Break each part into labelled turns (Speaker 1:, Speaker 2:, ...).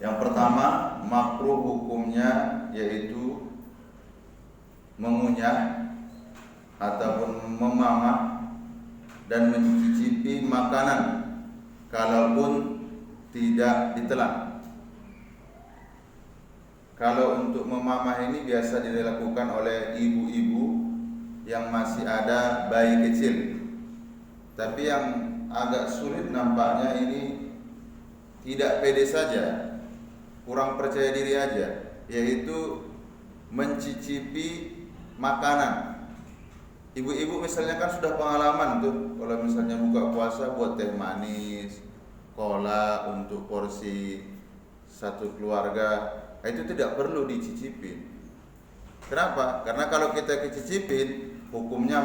Speaker 1: Yang pertama, makruh hukumnya yaitu mengunyah ataupun memamah dan mencicipi makanan kalaupun tidak ditelan. Kalau untuk memamah ini biasa dilakukan oleh ibu-ibu yang masih ada bayi kecil. Tapi yang agak sulit nampaknya ini tidak pede saja, kurang percaya diri aja, yaitu mencicipi makanan. Ibu-ibu misalnya kan sudah pengalaman tuh, kalau misalnya buka puasa buat teh manis, cola untuk porsi satu keluarga, itu tidak perlu dicicipin. Kenapa? Karena kalau kita kecicipin, hukumnya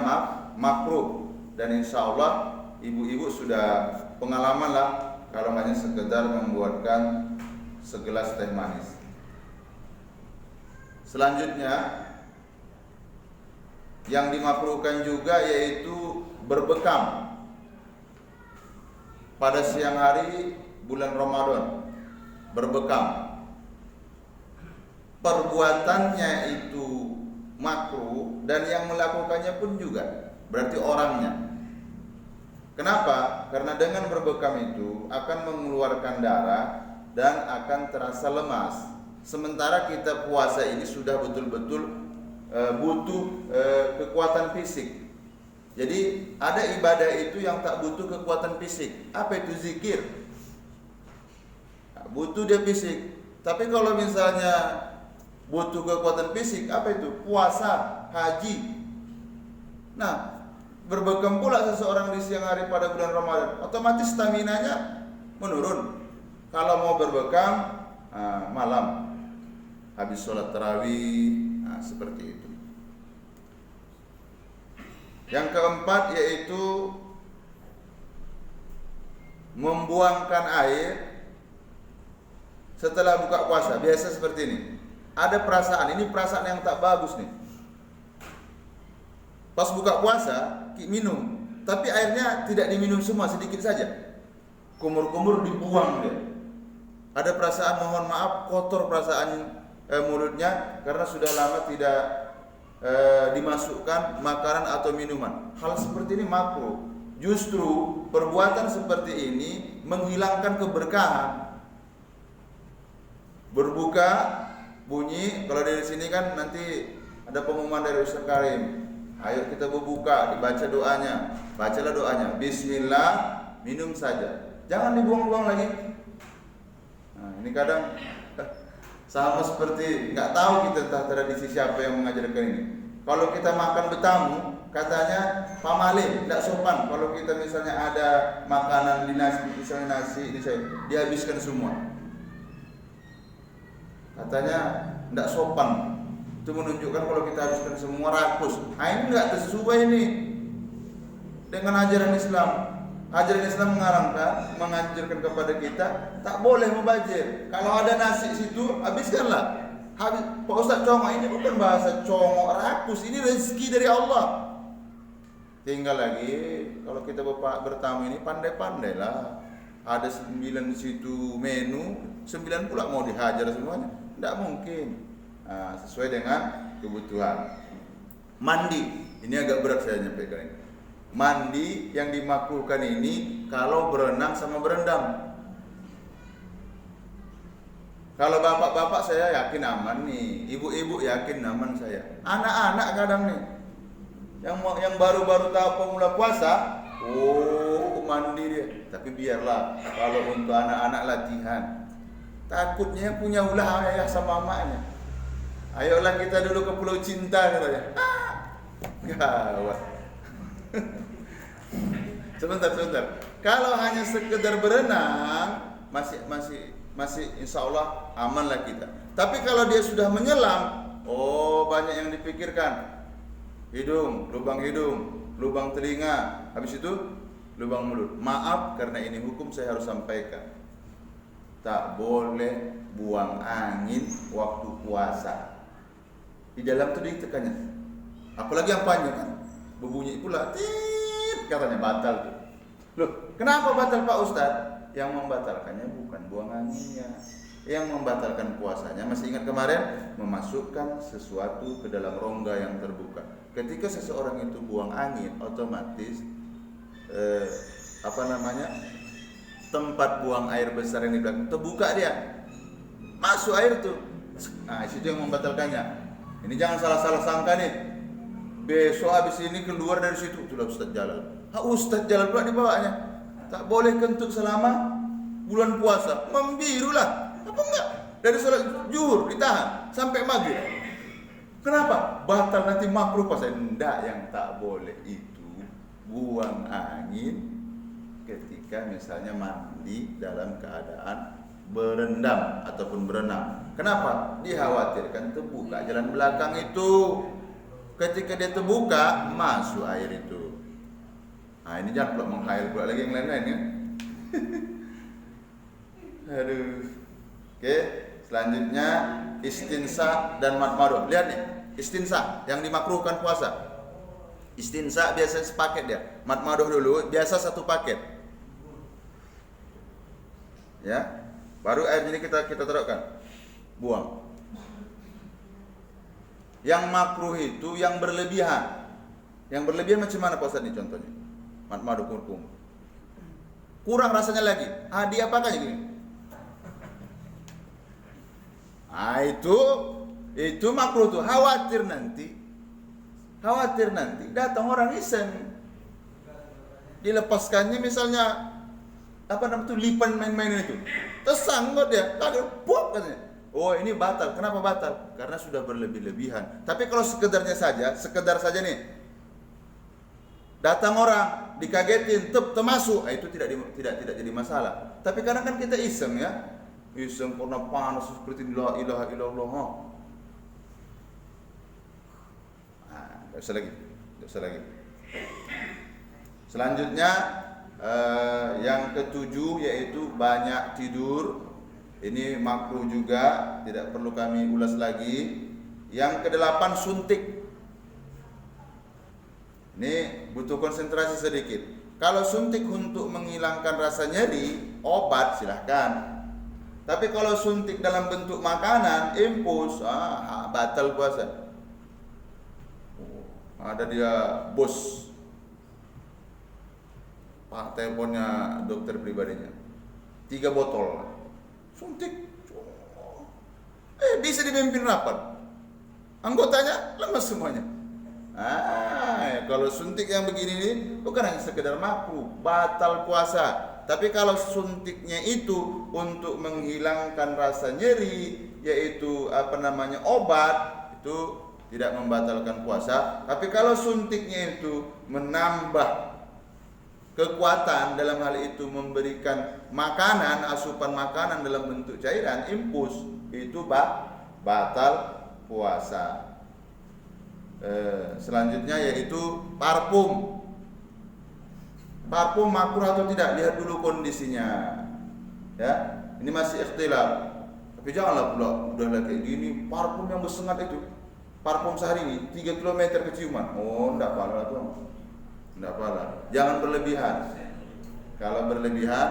Speaker 1: makruh. Dan insya Allah ibu-ibu sudah pengalaman lah, kalau hanya sekedar membuatkan segelas teh manis. Selanjutnya, yang dimakruhkan juga yaitu berbekam pada siang hari bulan Ramadan. Berbekam, perbuatannya itu makruh dan yang melakukannya pun juga, berarti orangnya. Kenapa? Karena dengan berbekam itu akan mengeluarkan darah dan akan terasa lemas. Sementara kita puasa ini sudah betul-betul butuh kekuatan fisik. Jadi ada ibadah itu yang tak butuh kekuatan fisik. Apa itu? Zikir. Butuh dia fisik. Tapi kalau misalnya butuh kekuatan fisik, apa itu? Puasa, haji. Nah, berbekam pula seseorang di siang hari pada bulan Ramadan, otomatis staminanya menurun. Kalau mau berbekam malam habis sholat tarawih, seperti itu. Yang keempat yaitu membuangkan air setelah buka puasa. Biasa seperti ini. Ada perasaan, ini perasaan yang tak bagus nih. Pas buka puasa, minum, tapi airnya tidak diminum semua, sedikit saja. Kumur-kumur dibuang dia. Ada perasaan, mohon maaf, kotor perasaan mulutnya karena sudah lama tidak dimasukkan makanan atau minuman. Hal seperti ini makruh. Justru perbuatan seperti ini menghilangkan keberkahan. Berbuka bunyi, kalau dari sini kan nanti ada pengumuman dari Ustaz Karim. Ayo kita berbuka, dibaca doanya. Bacalah doanya. Bismillah, minum saja. Jangan dibuang-buang lagi. Nah, ini kadang sama seperti nggak tahu kita tentang tradisi siapa yang mengajarkan ini. Kalau kita makan bertamu, katanya pamale, tidak sopan. Kalau kita misalnya ada makanan di nasi, misalnya nasi, dihabiskan semua. Katanya tidak sopan. Itu menunjukkan kalau kita habiskan semua rakus. Nah, ini enggak sesuai ini dengan ajaran Islam. Ajaran Islam menganjurkan kepada kita tak boleh membajir. Kalau ada nasi situ, habiskanlah. Pak Ustaz congok, ini bukan bahasa congok rakus, ini rezeki dari Allah. Tinggal lagi kalau kita bertamu ini pandai-pandailah. Ada 9 di situ menu, 9 pula mau dihajar semuanya. Tidak mungkin. Sesuai dengan kebutuhan. Mandi, ini agak berat saya nyampaikan ini. Mandi yang dimakruhkan ini kalau berenang sama berendam. Kalau bapak-bapak saya yakin aman nih, ibu-ibu yakin aman saya. Anak-anak kadang nih, yang baru-baru tahu pemula puasa, mandi dia. Tapi biarlah, kalau untuk anak-anak latihan. Takutnya punya ulah ayah sama mamanya. Ayolah kita dulu ke Pulau Cinta katanya. Gawat. Sebentar. Kalau hanya sekedar berenang, masih insya Allah amanlah kita. Tapi kalau dia sudah menyelam, banyak yang dipikirkan. Lubang hidung, lubang telinga, habis itu lubang mulut. Maaf karena ini hukum saya harus sampaikan. Tak boleh buang angin waktu puasa. Di dalam itu ditekannya. Apalagi yang panjang kan, berbunyi pula, tit, katanya batal tuh. Loh, kenapa batal Pak Ustaz? Yang membatalkannya bukan buang anginnya. Yang membatalkan puasanya, masih ingat kemarin, memasukkan sesuatu ke dalam rongga yang terbuka. Ketika seseorang itu buang angin, otomatis tempat buang air besar yang di belakang terbuka, dia masuk air tuh. Nah, itu yang membatalkannya. Ini jangan salah sangka nih. Besok habis ini keluar dari situ, itulah Ustaz Jalal. Ustaz Jalal pula dibawanya. Tak boleh kentut selama bulan puasa. Membirulah. Apa enggak? Dari sholat zuhur ditahan sampai maghrib. Kenapa? Batal nanti makruh puasa. Enggak, yang tak boleh itu buang angin ketika misalnya mandi dalam keadaan berendam ataupun berenang. Kenapa? Dikhawatirkan terbuka jalan belakang itu. Ketika dia terbuka, masuk air itu. Nah, ini jangan pula menghayal pula lagi yang lain-lain ya. Aduh. Oke, selanjutnya istinsa dan matmaduh. Lihat nih, istinsa yang dimakruhkan puasa. Istinsa biasanya sepaket dia. Matmaduh dulu biasa satu paket. Ya. Baru air ini kita taruhkan. Buang. Yang makruh itu yang berlebihan. Yang berlebihan macam mana Pak Ustaz nih contohnya? Matmaduh kurkum. Kurang rasanya lagi. Dia apakan gini? Nah, itu makruh tuh. Khawatir nanti datang orang iseng, dilepaskannya misalnya lipan main-main itu, tersangkut dia, pop katanya. Oh, ini batal. Kenapa batal? Karena sudah berlebih-lebihan. Tapi kalau sekedar saja nih, datang orang dikagetin, termasuk, itu tidak jadi masalah. Tapi kadang kan kita iseng ya. Iseng karena panas seperti la ilaha illallah. Enggak usah lagi. Selanjutnya yang ketujuh yaitu banyak tidur. Ini makruh juga, tidak perlu kami ulas lagi. Yang kedelapan suntik. Ini butuh konsentrasi sedikit. Kalau suntik untuk menghilangkan rasa nyeri, obat silahkan. Tapi kalau suntik dalam bentuk makanan, infus, batal puasa. Ada dia bos, pak teleponnya dokter pribadinya, 3 botol, suntik, bisa dipimpin rapat, anggotanya lemas semuanya. Kalau suntik yang begini nih, bukan hanya sekedar makruh, batal puasa. Tapi kalau suntiknya itu untuk menghilangkan rasa nyeri, yaitu obat, itu tidak membatalkan puasa. Tapi kalau suntiknya itu menambah kekuatan, dalam hal itu memberikan makanan, asupan makanan dalam bentuk cairan, infus, itu batal puasa. Selanjutnya yaitu parfum. Parfum makruh atau tidak, lihat dulu kondisinya. Ya, ini masih ikhtilaf. Tapi janganlah pula udah kayak gini, parfum yang bersengat itu. Parfum sehari ini 3 km keciuman. Oh, enggak apa-apa tuh. Enggak apa-apa. Jangan berlebihan. Kalau berlebihan,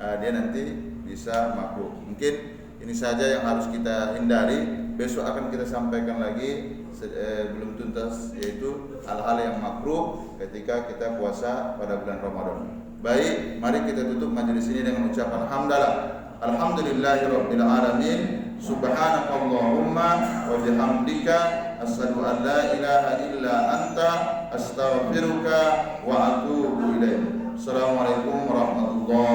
Speaker 1: dia nanti bisa makruh. Mungkin ini saja yang harus kita hindari. Besok akan kita sampaikan lagi belum tuntas, yaitu hal-hal yang makruh ketika kita puasa pada bulan Ramadan. Baik, mari kita tutup majelis ini dengan ucapan hamdalah. Alhamdulillahirabbil alamin. Subhanakallahumma wa bihamdika asyhadu an la ilaha illa anta astaghfiruka wa atubu ilaik. Assalamualaikum warahmatullahi